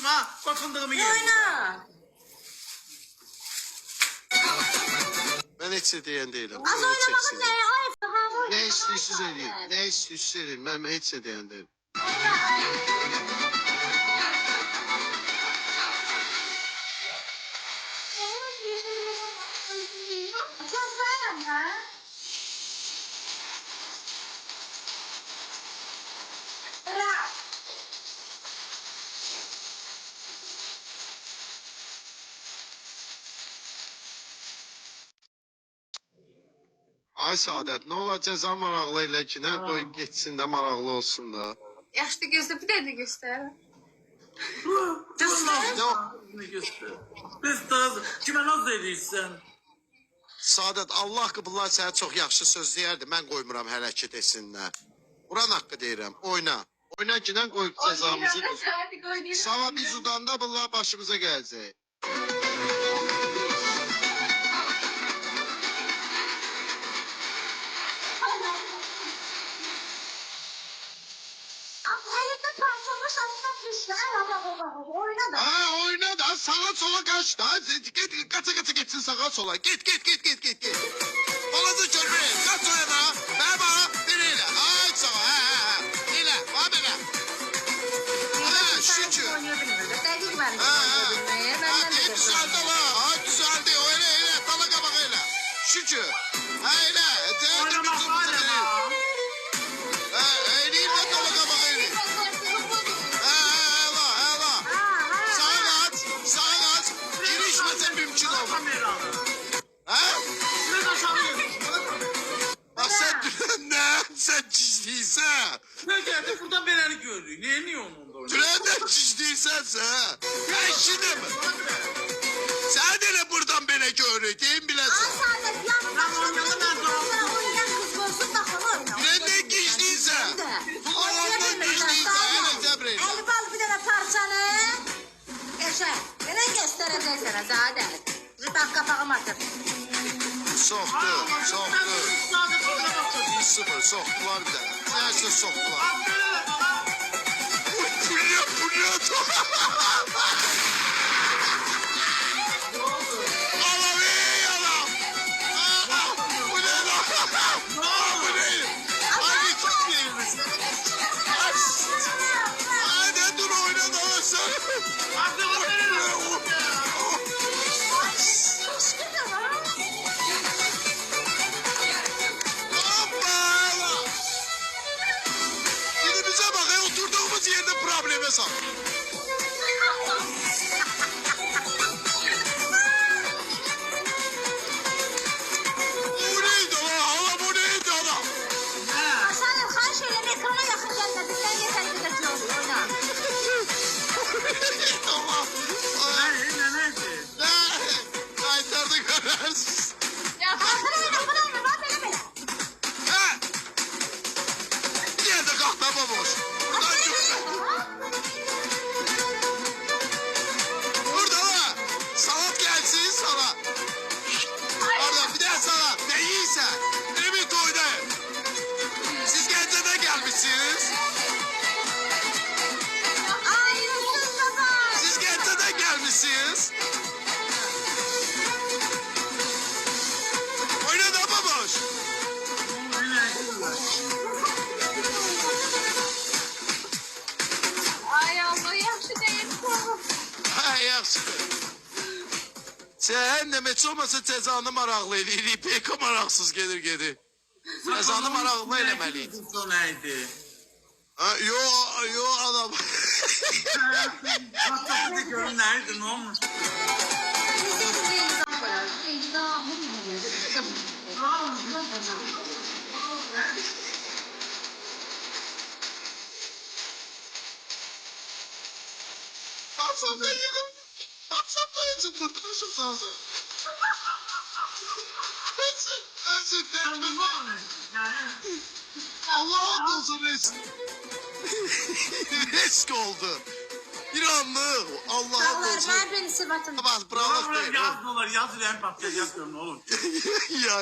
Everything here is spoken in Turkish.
ha. Bak fındığımı yerim. Oyna. Ben heç şey deyən deyiləm. Az oynamakın ne? Ay hamur. Ne istəyirsiniz edin. Ne istəyirsiniz edin. Ben heç şey deyən deyiləm. Çok beğendim ha. Bırak. Ay Saadət, nə olar cəza maraqlı elə ki, nə qoy getsin də maraqlı olsun da. Yaşlı gözle bir de göster. Göster. Ne o? Ne göster? Biz taz. Kime naz edirsən? Saadət, Allah qıbıllar sənə çox yaxşı söz deyərdi. Mən qoymuram hərəkət etsinlər. Quran haqqı deyirəm, oyna. Oyna ki, nə qoy cəzamızı. Sava biz udanda bunlar başımıza gələcək. Elinde parçalı şarkıdan düştü. Oyna da. Ha oyna da sağa sola kaç da. Git kaça kaça geçsin sağa sola. Git. Balaca körbe. Kaç sola da. Ver bana. Biriyle. Ay sağa. Ha. İle. Bana bana. Ha şükür. Dəqiq mənim Ha. oynaya bilməyə. Ha düzeldi la. Ha düzeldi. Öyle. Dala kabak öyle. Şükür. Ha öyle. Oynamak var ya. Ha öyle. Dala kabak öyle. Sağa kaç. Girişmese mümkün olmaz. Kameralı. Ha? Ne de çalıyorsun? Bak sen cizdiysen. Ne geldi buradan beleni gördük. Niye onun orada? Trenden cizdiysense. Ya şimdi mi? Sen de ne buradan beni görür değil mi Ay bilesin? Saadet yanında Tamam, yanında ben doğru. oynayan kız olsun da falan oyna. Trenden gizdiyse. Kulağından gizdiyse. Hele Cebreyle. Elbal bir tane parçanı. Eşe. Neden göstereceğim sana Saadet? Bak kapağım atır. Soktu. Saadet orada bakıyor. 1-0 soktular bir de. Neyse soktular. Aferin bana. Bu ne? Anam iyi anam. Bu ne lan? Bu ne? Hangi kitleyimiz? Hadi dur oyna da sen. Hoppala. Şimdi bize bak ya oturduğumuz yerde probleme sal. Bu neydi lan? Hala bu neydi adam? Hasan'ım her şeyle ekrana yakın gelmedi. Sen yeter ki de oyna. Tamam. Ne? Kaytardı kararsız. Bunu oyna bak böyle. He? Bir yerde kahve boş. Buradan çıksın. Burada var. Salat gelsin sana. Pardon bir daha salat. Ne yiysen. Evet oynayın. Siz Gence'den gelmişsiniz. Ay Yusuf baba. Siz Gence'den gelmişsiniz. Oyna da baboş. Ay Allah yaxşı değil. Ha yaxşı. Cəhənnəm heç olmasa cəzanı maraqlı eləyirik. Peki maraqsız gedir. Cəzanı maraqlı eləməliyik. Bu neydi? Ha, yo adam. Hatta bir de görün nerede ne olmuş? Asabda yedim. Asabda yedim. Kurtuluşum lazım. Allah olsun resim. Risk oldu. Bir anlık Allah'a Dağlar olsun. ver beni sıfatını. Bak bravo. Yaz dolar yaz ilen patlayacak diyorum ne olur. Ya.